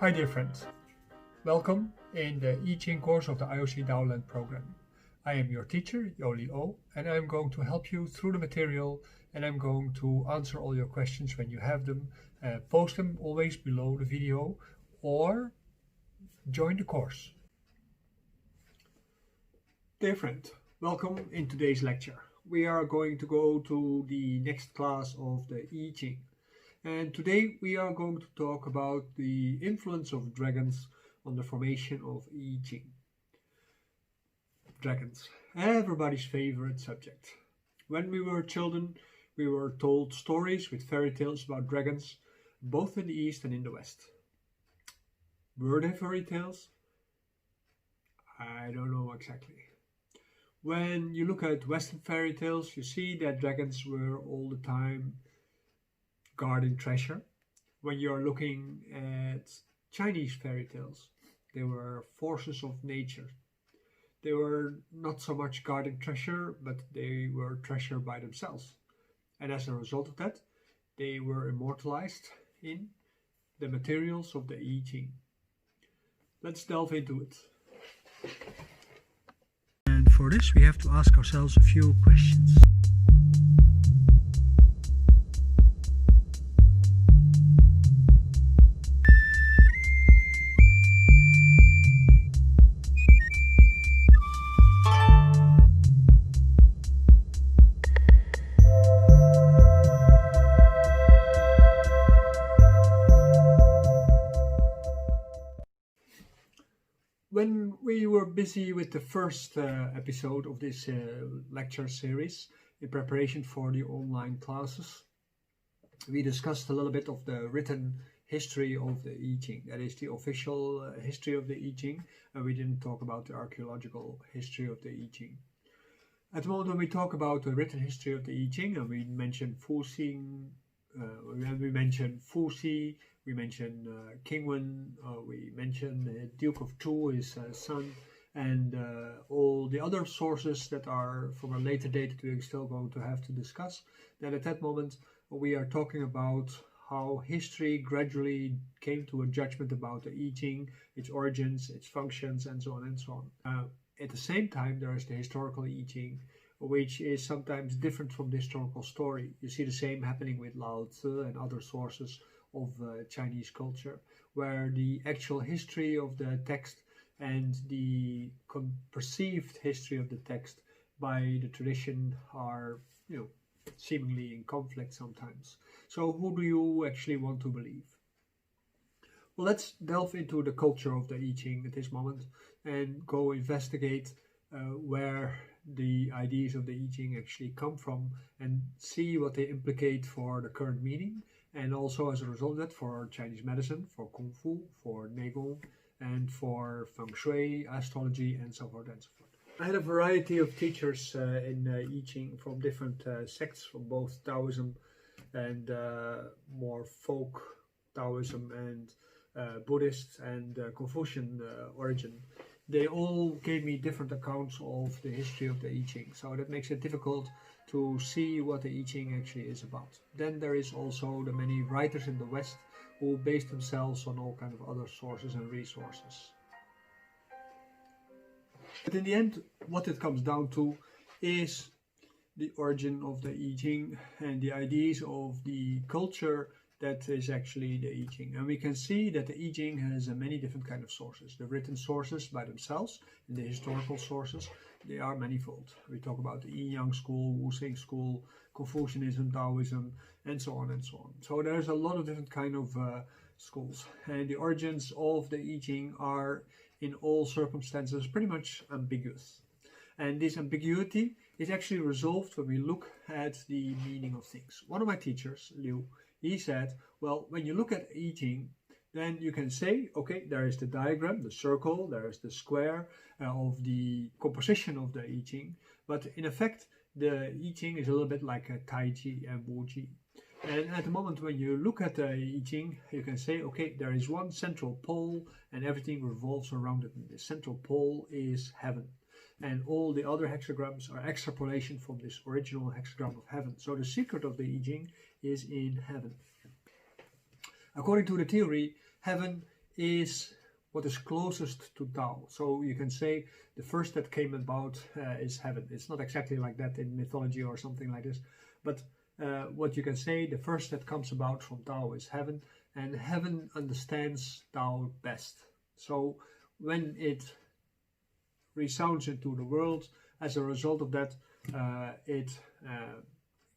Hi dear friends, welcome in the Yijing course of the IOC Daoland program. I am your teacher, Yoli O, and I'm going to help you through the material, and I'm going to answer all your questions when you have them. Post them always below the video or join the course. Dear friend, welcome in today's lecture. We are going to go to the next class of the Yijing. And today we are going to talk about the influence of dragons on the formation of Yijing. Dragons, everybody's favorite subject. When we were children, we were told stories with fairy tales about dragons, both in the East and in the West. Were they fairy tales? I don't know exactly. When you look at Western fairy tales, you see that dragons were all the time guarding treasure. When you're looking at Chinese fairy tales, they were forces of nature. They were not so much guarding treasure, but they were treasure by themselves. And as a result of that, they were immortalized in the materials of the Yijing. Let's delve into it. And for this, we have to ask ourselves a few questions. When we were busy with the first episode of this lecture series in preparation for the online classes, we discussed a little bit of the written history of the Yijing. That is the official history of the Yijing, and we didn't talk about the archaeological history of the Yijing. At the moment when we talk about the written history of the Yijing, and we mentioned Fuxing, we mentioned Fuxi, we mentioned King Wen, we mentioned Duke of Chu, his son, and all the other sources that are from a later date that we're still going to have to discuss. Then at that moment we are talking about how history gradually came to a judgment about the Yijing, its origins, its functions, and so on and so on. At the same time, there is the historical Yijing, which is sometimes different from the historical story. You see the same happening with Lao Tzu and other sources of Chinese culture, where the actual history of the text and the perceived history of the text by the tradition are, seemingly in conflict sometimes. So who do you actually want to believe? Well, let's delve into the culture of the Yijing at this moment and go investigate where the ideas of the Yijing actually come from and see what they implicate for the current meaning, and also as a result of that for Chinese medicine, for Kung Fu, for Neigong, and for Feng Shui, astrology, and so forth and so forth. I had a variety of teachers in Yijing from different sects, from both Taoism and more folk Taoism and Buddhist and Confucian origin. They all gave me different accounts of the history of the Yijing, so that makes it difficult to see what the Yijing actually is about. Then there is also the many writers in the West who base themselves on all kinds of other sources and resources. But in the end, what it comes down to is the origin of the Yijing and the ideas of the culture that is actually the Yijing. And we can see that the Yijing has many different kinds of sources. The written sources by themselves and the historical sources, they are manifold. We talk about the Yin-Yang school, Wuxing school, Confucianism, Taoism, and so on and so on. So there's a lot of different kinds of schools. And the origins of the Yijing are in all circumstances pretty much ambiguous. And this ambiguity is actually resolved when we look at the meaning of things. One of my teachers, Liu, he said, well, when you look at Yijing, then you can say, okay, there is the diagram, the circle, there is the square of the composition of the Yijing, but in effect, the Yijing is a little bit like a Taiji and Wuji. And at the moment when you look at the Yijing, you can say, okay, there is one central pole and everything revolves around it. The central pole is heaven. And all the other hexagrams are extrapolation from this original hexagram of heaven. So the secret of the Yijing is in heaven. According to the theory, heaven is what is closest to Tao. So you can say the first that came about is heaven. It's not exactly like that in mythology or something like this, but what you can say, the first that comes about from Tao is heaven, and heaven understands Tao best. So when it resounds into the world, as a result of that, it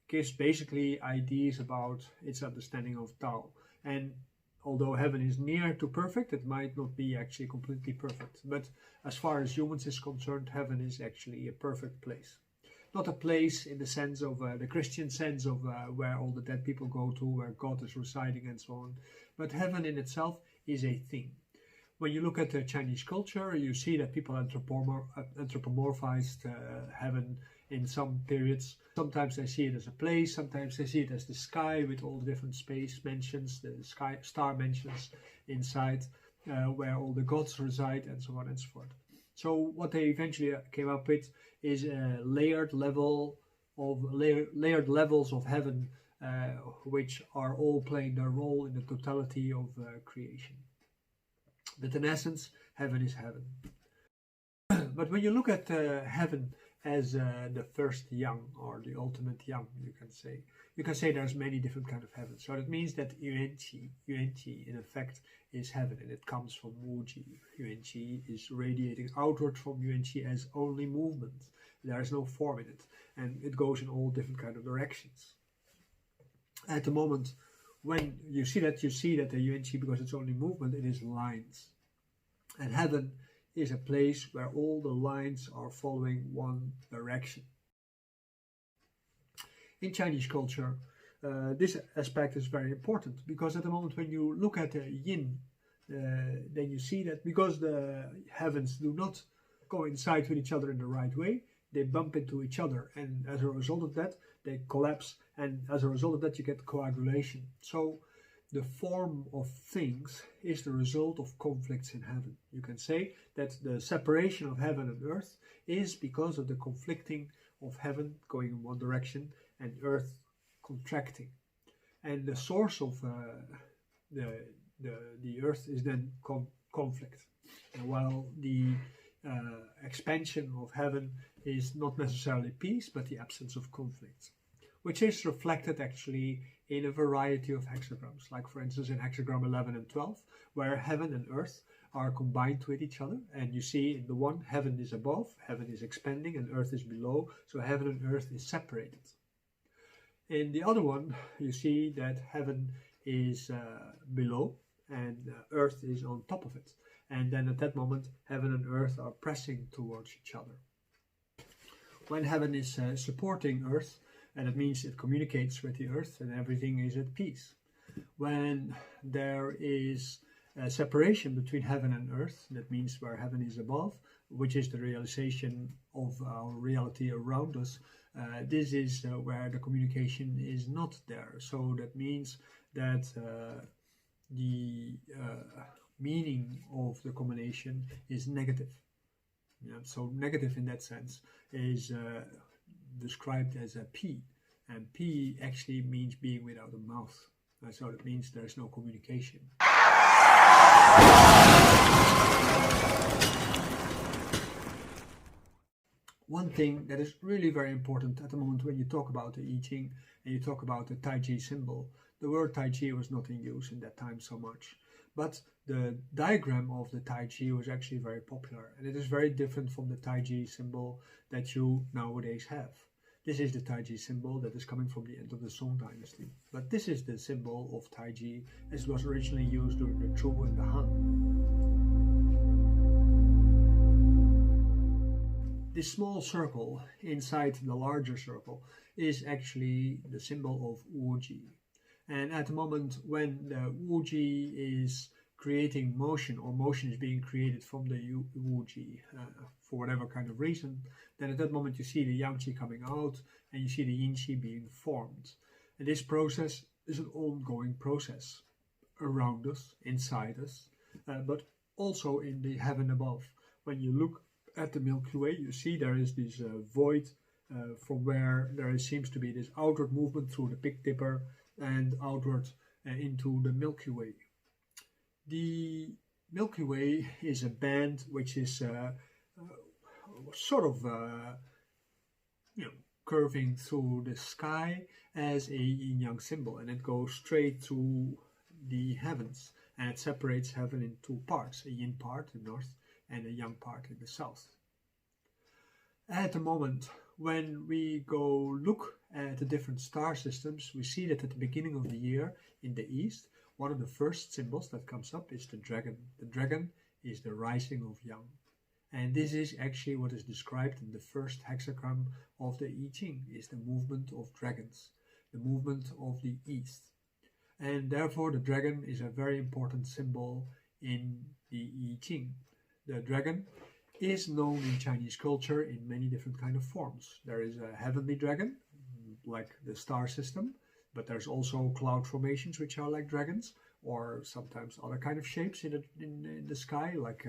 gives basically ideas about its understanding of Tao. And although heaven is near to perfect, it might not be actually completely perfect. But as far as humans is concerned, heaven is actually a perfect place. Not a place in the sense of the Christian sense of where all the dead people go to, where God is residing and so on. But heaven in itself is a thing. When you look at the Chinese culture, you see that people anthropomorphized heaven in some periods. Sometimes they see it as a place, sometimes they see it as the sky with all the different space mansions, the star mansions inside, where all the gods reside, and so on and so forth. So what they eventually came up with is a layered levels of heaven, which are all playing their role in the totality of creation. But in essence, heaven is heaven. But when you look at heaven as the first yang, or the ultimate yang, you can say there's many different kind of heaven. So that means that Yuanqi in effect is heaven, and it comes from Wuji. Yuanqi is radiating outward from Yuanqi as only movement. There is no form in it, and it goes in all different kind of directions. At the moment when you see that the Yuanqi, because it's only movement, it is lines. And heaven is a place where all the lines are following one direction. In Chinese culture, this aspect is very important, because at the moment when you look at the yin, then you see that because the heavens do not coincide with each other in the right way, they bump into each other, and as a result of that, they collapse, and as a result of that, you get coagulation. So the form of things is the result of conflicts in heaven. You can say that the separation of heaven and earth is because of the conflicting of heaven going in one direction and earth contracting. And the source of the earth is then conflict. And while the expansion of heaven is not necessarily peace, but the absence of conflict, which is reflected actually in a variety of hexagrams, like for instance in hexagram 11 and 12, where heaven and earth are combined with each other, and you see in the one, heaven is above, heaven is expanding, and earth is below, so heaven and earth is separated. In the other one, you see that heaven is below, and earth is on top of it, and then at that moment, heaven and earth are pressing towards each other. When heaven is supporting earth, and it means it communicates with the earth and everything is at peace. When there is a separation between heaven and earth, that means where heaven is above, which is the realization of our reality around us, this is where the communication is not there. So that means that the meaning of the combination is negative. Yeah, so negative in that sense is described as a P, and P actually means being without a mouth, so it means there's no communication. One thing that is really very important at the moment when you talk about the Yijing and you talk about the Taiji symbol, the word Taiji was not in use in that time so much, but the diagram of the Taiji was actually very popular, and it is very different from the Taiji symbol that you nowadays have. This is the Taiji symbol that is coming from the end of the Song dynasty, but this is the symbol of Taiji as it was originally used during the Chu and the Han. This small circle inside the larger circle is actually the symbol of Wuji. And at the moment when the Wuji is creating motion, or motion is being created from the Wuji for whatever kind of reason, then at that moment you see the Yangqi coming out and you see the Yinqi being formed. And this process is an ongoing process around us, inside us, but also in the heaven above. When you look at the Milky Way, you see there is this void from where there seems to be this outward movement through the Big Dipper and outward into the Milky Way. The Milky Way is a band which is sort of curving through the sky as a yin-yang symbol, and it goes straight to the heavens, and it separates heaven in two parts, a yin part in the north and a yang part in the south. At the moment when we go look at the different star systems, we see that at the beginning of the year in the east, one of the first symbols that comes up is the dragon. The dragon is the rising of yang. And this is actually what is described in the first hexagram of the Yijing, is the movement of dragons, the movement of the east. And therefore the dragon is a very important symbol in the Yijing. The dragon is known in Chinese culture in many different kind of forms. There is a heavenly dragon, like the star system, but there's also cloud formations which are like dragons, or sometimes other kind of shapes in the sky, like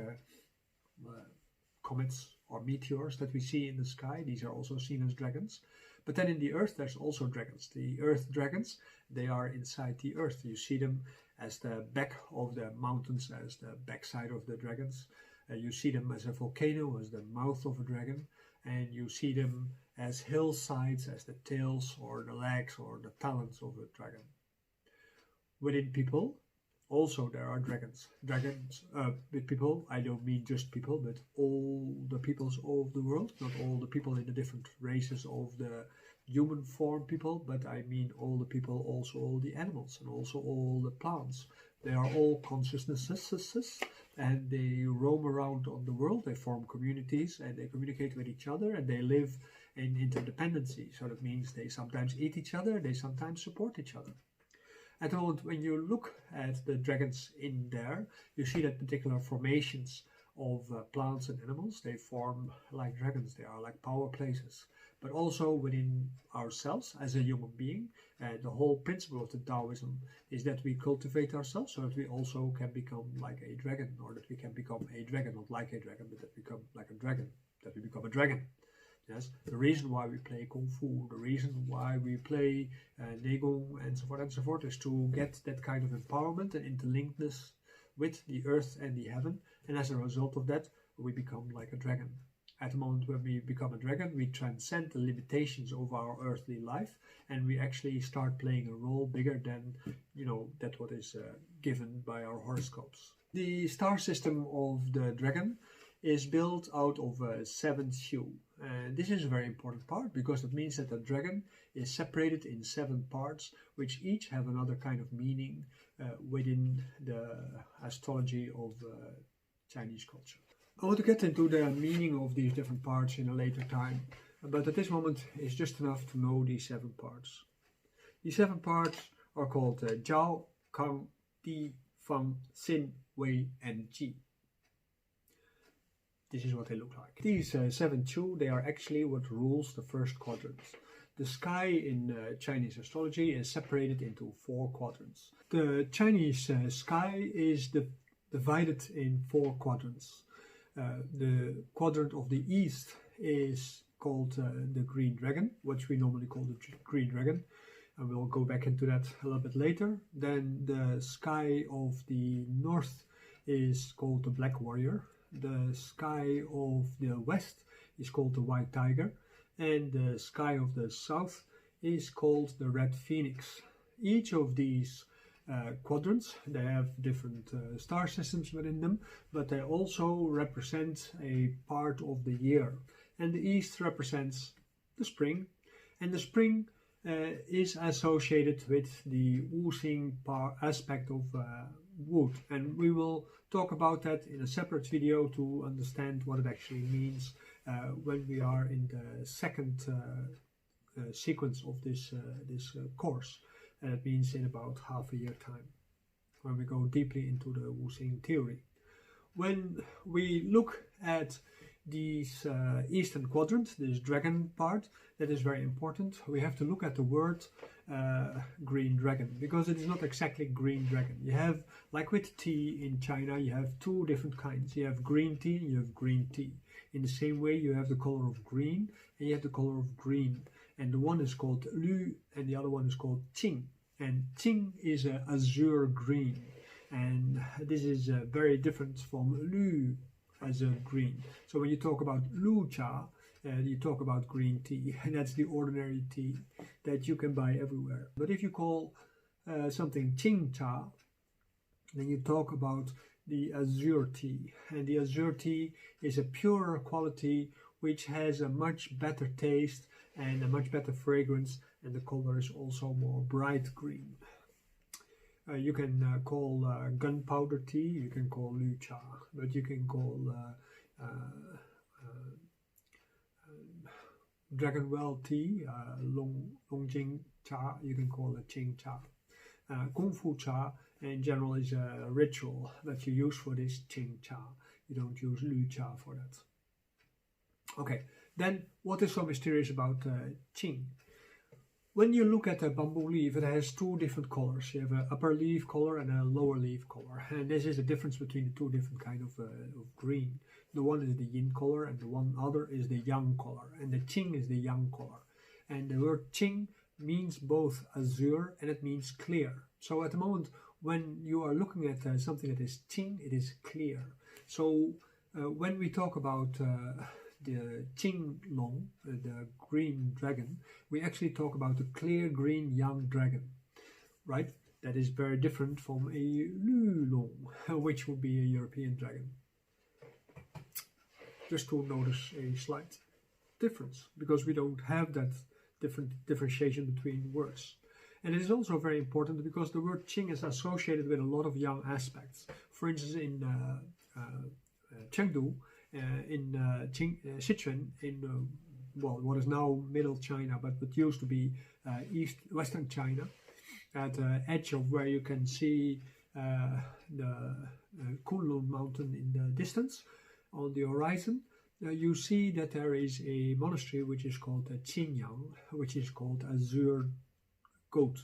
comets or meteors that we see in the sky. These are also seen as dragons. But then in the earth there's also dragons. The earth dragons, they are inside the earth. You see them as the back of the mountains, as the backside of the dragons. You see them as a volcano, as the mouth of a dragon, and you see them as hillsides, as the tails or the legs or the talons of a dragon. Within people, also there are dragons. Dragons, with people, I don't mean just people, but all the peoples of the world, not all the people in the different races of the human form people, but I mean all the people, also all the animals, and also all the plants. They are all consciousnesses, and they roam around on the world. They form communities and they communicate with each other, and they live in interdependency. So that means they sometimes eat each other, they sometimes support each other. At the moment when you look at the dragons in there, you see that particular formations of plants and animals, they form like dragons. They are like power places. But also within ourselves as a human being, the whole principle of the Taoism is that we cultivate ourselves so that we also can become like a dragon, or that we can become a dragon, not like a dragon, but that we become like a dragon, that we become a dragon. Yes, the reason why we play Kung Fu, the reason why we play Neigong and so forth is to get that kind of empowerment and interlinkedness with the earth and the heaven, and as a result of that we become like a dragon. At the moment when we become a dragon, we transcend the limitations of our earthly life, and we actually start playing a role bigger than, that what is given by our horoscopes. The star system of the dragon is built out of a seventh hue. And this is a very important part, because it means that the dragon is separated in 7 parts, which each have another kind of meaning within the astrology of Chinese culture. I want to get into the meaning of these different parts in a later time, but at this moment it's just enough to know these 7 parts. These 7 parts are called Jiao, Kang, Di, Fang, Xin, Wei, and Ji. This is what they look like. These 7 Chu, they are actually what rules the first quadrants. The sky in Chinese astrology is separated into 4 quadrants. The Chinese sky is divided in 4 quadrants. The quadrant of the east is called the green dragon, which we normally call the green dragon, and we'll go back into that a little bit later. Then the sky of the north is called the black warrior. The sky of the west is called the white tiger, and the sky of the south is called the red phoenix. Each of these quadrants, they have different star systems within them, but they also represent a part of the year. And the east represents the spring, and the spring is associated with the oozing aspect of wood, and we will talk about that in a separate video to understand what it actually means when we are in the second sequence of this course. And it means in about half a year time, when we go deeply into the Wuxing theory. When we look at these eastern quadrant, this dragon part, that is very important. We have to look at the word green dragon, because it is not exactly green dragon. You have, like with tea in China, you have 2 different kinds. You have green tea and you have green tea. In the same way, you have the color of green and you have the color of green. And the one is called Lu and the other one is called Qing. And Qing is an azure green. and this is very different from Lu as a green. So when you talk about Lu Cha, you talk about green tea, and that's the ordinary tea that you can buy everywhere. But if you call something Qing Cha, then you talk about the azure tea, and the azure tea is a purer quality which has a much better taste and a much better fragrance, and the color is also more bright green. You can call gunpowder tea, you can call Lu Cha, but you can call Dragonwell tea, Longjing Cha, you can call it Qing Cha. Kung Fu Cha in general is a ritual that you use for this Qing Cha. You don't use Lu Cha for that. Okay, then what is so mysterious about Qing? When you look at a bamboo leaf, it has two different colors. You have an upper leaf color and a lower leaf color. And this is the difference between the two different kind of green. The one is the yin color and the one other is the yang color. And the Qing is the yang color. And the word Qing means both azure and it means clear. So at the moment when you are looking at something that is Qing, it is clear. So when we talk about the Qing Long, the green dragon, we actually talk about the clear green young dragon, right? That is very different from a Lu Long, which would be a European dragon. Just to notice a slight difference, because we don't have that differentiation between words. And it is also very important because the word Qing is associated with a lot of yang aspects. For instance, in Chengdu, in Sichuan, in well, what is now Middle China, but what used to be Western China, at the edge of where you can see the Kunlun mountain in the distance, on the horizon, you see that there is a monastery which is called Qinyang, which is called Azure Goat.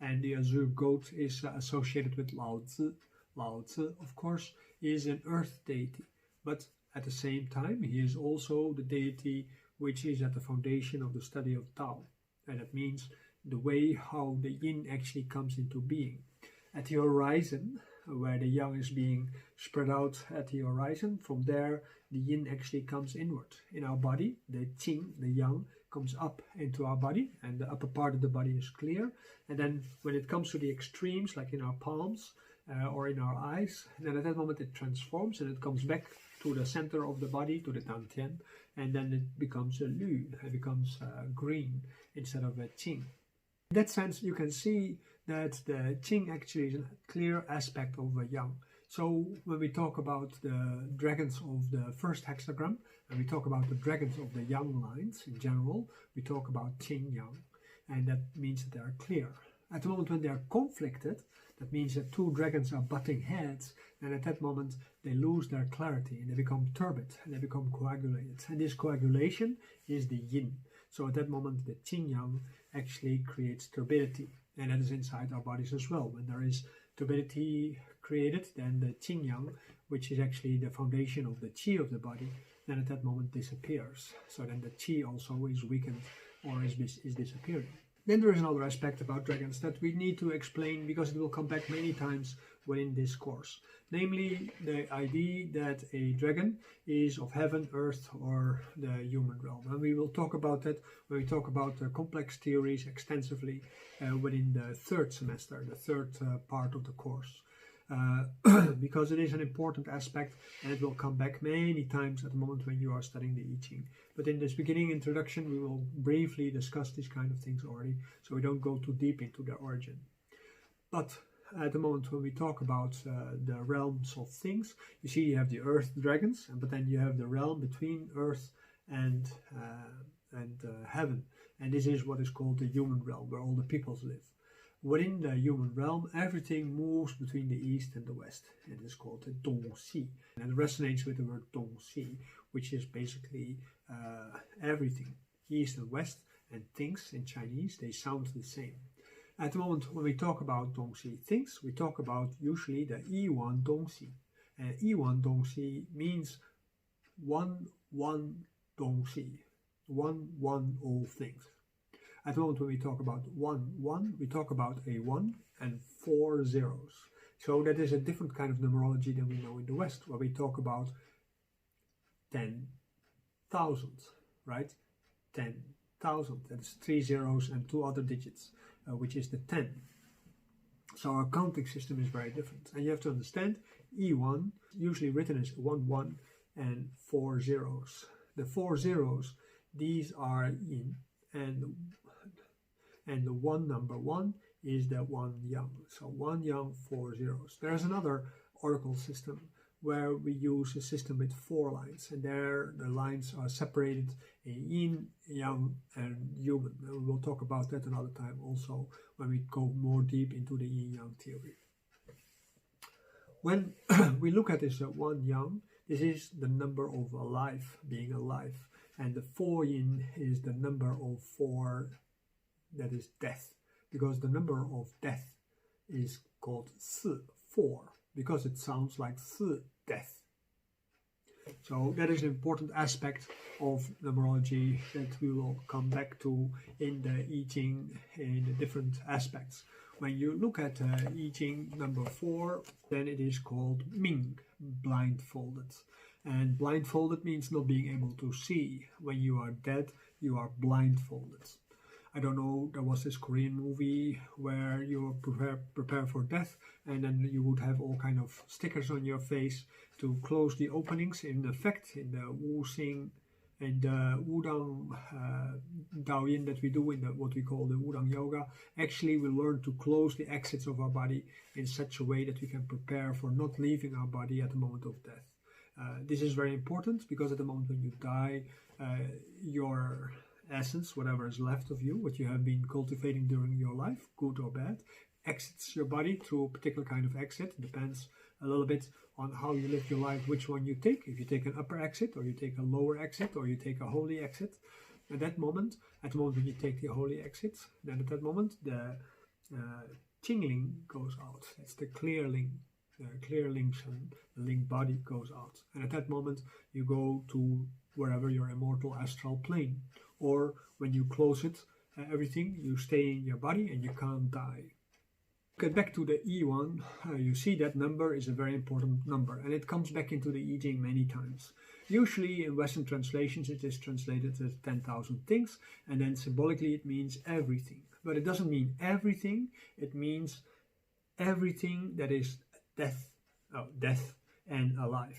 And the Azure Goat is associated with Lao Tzu. Lao Tzu, of course, is an earth deity, but at the same time, he is also the deity which is at the foundation of the study of Tao. And that means the way how the yin actually comes into being. At the horizon, where the yang is being spread out at the horizon, from there the yin actually comes inward. In our body, the qing, the yang, comes up into our body, and the upper part of the body is clear. And then when it comes to the extremes, like in our palms or in our eyes, then at that moment it transforms and it comes back to the center of the body, to the dantian, and then it becomes a lu, it becomes green instead of a qing. In that sense, you can see that the qing actually is a clear aspect of a yang. So when we talk about the dragons of the first hexagram, and we talk about the dragons of the yang lines in general, we talk about qing yang, and that means that they are clear. At the moment when they are conflicted, that means that two dragons are butting heads, and at that moment they lose their clarity and they become turbid and they become coagulated. And this coagulation is the yin. So at that moment the qing yang actually creates turbidity, and that is inside our bodies as well. When there is turbidity created, then the qing yang, which is actually the foundation of the qi of the body, then at that moment disappears. So then the qi also is weakened or is disappearing. Then there is another aspect about dragons that we need to explain because it will come back many times within this course. Namely, the idea that a dragon is of heaven, earth, or the human realm. And we will talk about that when we talk about complex theories extensively within the third semester, the third part of the course. Because it is an important aspect and it will come back many times at the moment when you are studying the Yijing. But in this beginning introduction we will briefly discuss these kind of things already, so we don't go too deep into their origin. But at the moment when we talk about the realms of things, you see you have the earth dragons, but then you have the realm between earth and heaven, and this is what is called the human realm, where all the peoples live. Within the human realm, everything moves between the east and the west, and it's called the Dongxi. And it resonates with the word Dongxi, which is basically everything, east and west, and things in Chinese, they sound the same. At the moment when we talk about Dongxi things, we talk about usually the Yiwan Dongxi. And Yiwan Dongxi means one Dongxi, one all things. At the moment when we talk about one, we talk about a 1 and 4 zeros. So that is a different kind of numerology than we know in the West, where we talk about 10,000, right? 10,000, that's 3 zeros and 2 other digits, which is the 10. So our counting system is very different. And you have to understand, E1, usually written as 1, 1 and 4 zeros. The 4 zeros, these are yin, and the one number 1 is the 1 yang. So 1 yang, 4 zeros. There's another oracle system where we use a system with 4 lines, and there the lines are separated in yin, yang and human. And we'll talk about that another time also when we go more deep into the yin-yang theory. When we look at this 1 yang, this is the number of alive, being alive, and the 4 yin is the number of 4, that is death, because the number of death is called 4, because it sounds like death. So that is an important aspect of numerology that we will come back to in the Yijing in the different aspects. When you look at Yijing number 4, then it is called Ming, blindfolded. And blindfolded means not being able to see. When you are dead, you are blindfolded. I don't know, there was this Korean movie where you prepare for death, and then you would have all kind of stickers on your face to close the openings. In effect, in the Wu-Xing and the Wudang Daoland that we do in the, what we call the Wudang Yoga, actually we learn to close the exits of our body in such a way that we can prepare for not leaving our body at the moment of death. This is very important because at the moment when you die, your essence, whatever is left of you, what you have been cultivating during your life, good or bad, exits your body through a particular kind of exit. It depends a little bit on how you live your life, which one you take. If you take an upper exit, or you take a lower exit, or you take a holy exit. At the moment when you take the holy exit, then at that moment the Qingling goes out. That's the clearling. The clearling sun, the link body goes out. And at that moment you go to wherever your immortal astral plane. Or when you close it, everything, you stay in your body and you can't die. Get back to the E1, you see that number is a very important number, and it comes back into the Yijing many times. Usually in Western translations it is translated as 10,000 things, and then symbolically it means everything. But it doesn't mean everything, it means everything that is death and alive.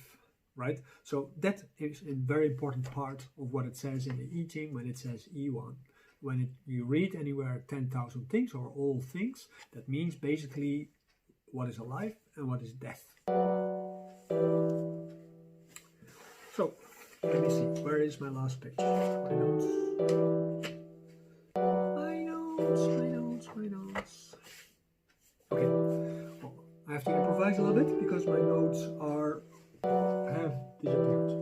Right? So that is a very important part of what it says in the Yijing when it says E1. When you read anywhere 10,000 things or all things, that means basically what is alive and what is death. So, let me see, where is my last page? My notes. My notes. Okay, well, I have to improvise a little bit because my notes have disappeared.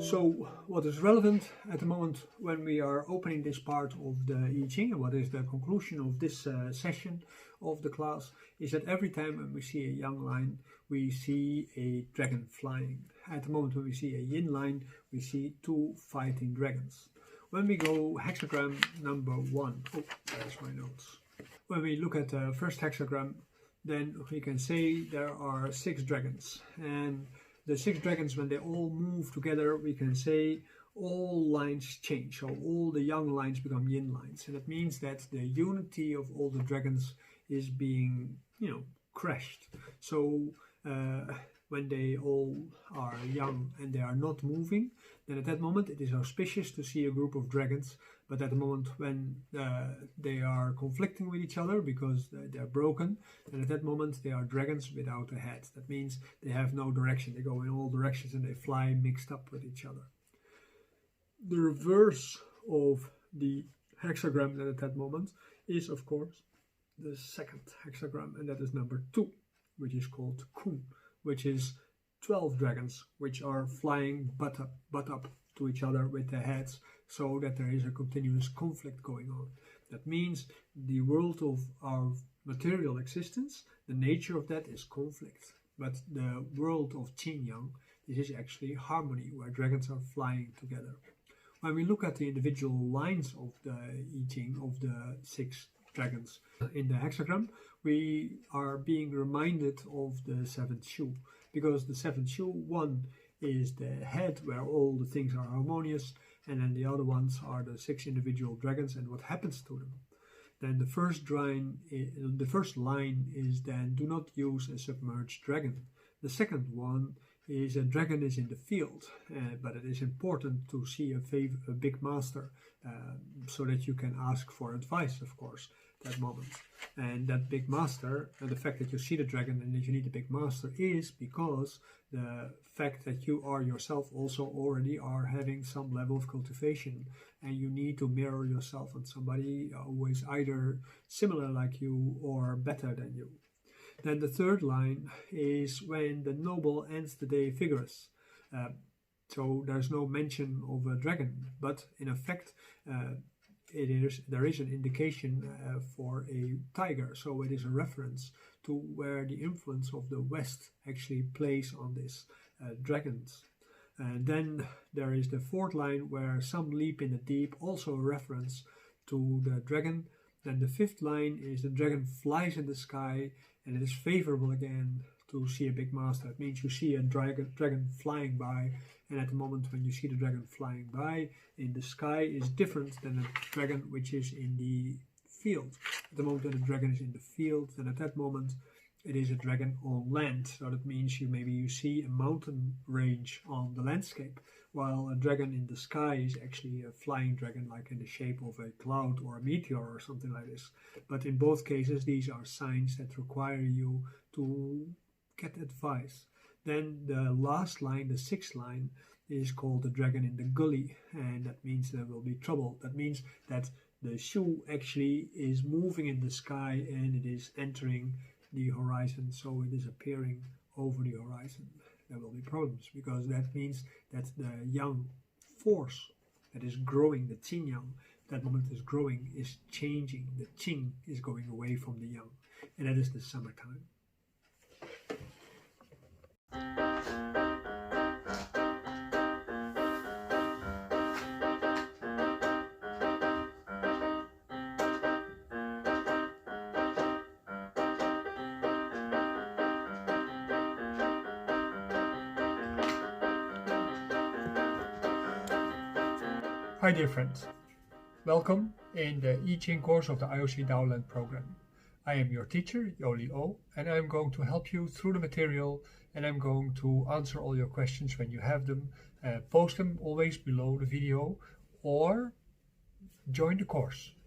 So what is relevant at the moment when we are opening this part of the Yijing, and what is the conclusion of this session of the class, is that every time when we see a yang line, we see a dragon flying. At the moment when we see a yin line, we see 2 fighting dragons. When we go hexagram number 1, oh, there's my notes. When we look at the first hexagram, then we can say there are 6 dragons, and the 6 dragons, when they all move together, we can say all lines change. So all the yang lines become yin lines, and it means that the unity of all the dragons is being, crashed. So when they all are young and they are not moving, then at that moment it is auspicious to see a group of dragons. But at the moment when they are conflicting with each other because they're broken, and at that moment they are dragons without a head. That means they have no direction. They go in all directions and they fly mixed up with each other. The reverse of the hexagram at that moment is, of course, the second hexagram, and that is number 2, which is called Kun, which is 12 dragons which are flying butt up to each other with their heads, so that there is a continuous conflict going on. That means the world of our material existence, the nature of that is conflict. But the world of Qin Yang, this is actually harmony, where dragons are flying together. When we look at the individual lines of the Yijing, of the 6 dragons. In the hexagram, we are being reminded of the seventh shoe, because the seventh shoe, one is the head where all the things are harmonious, and then the other ones are the 6 individual dragons and what happens to them. Then the first line is then do not use a submerged dragon. The second one is a dragon is in the field, but it is important to see a big master so that you can ask for advice, of course, that moment. And that big master, and the fact that you see the dragon and that you need a big master, is because the fact that you are yourself also already are having some level of cultivation, and you need to mirror yourself on somebody who is either similar like you or better than you. Then the third line is when the noble ends the day vigorous. So there's no mention of a dragon, but in effect there is an indication for a tiger. So it is a reference to where the influence of the West actually plays on this dragons. And then there is the fourth line where some leap in the deep, also a reference to the dragon. Then the fifth line is the dragon flies in the sky, and it is favorable again to see a big master. It means you see a dragon flying by, and at the moment when you see the dragon flying by in the sky is different than a dragon which is in the field. At the moment when the dragon is in the field, then at that moment it is a dragon on land. So that means you see a mountain range on the landscape, while a dragon in the sky is actually a flying dragon, like in the shape of a cloud or a meteor or something like this. But in both cases, these are signs that require you to get advice. Then the last line, the sixth line, is called the dragon in the gully, and that means there will be trouble. That means that the shoe actually is moving in the sky and it is entering the horizon, so it is appearing over the horizon. There will be problems, because that means that the young force that is growing, the qing yang, that moment is growing, is changing. The qing is going away from the yang, and that is the summertime. Hi dear friends, welcome in the Yijing course of the IOC Daoland program. I am your teacher, Yoli O, and I am going to help you through the material, and I'm going to answer all your questions when you have them. Post them always below the video or join the course.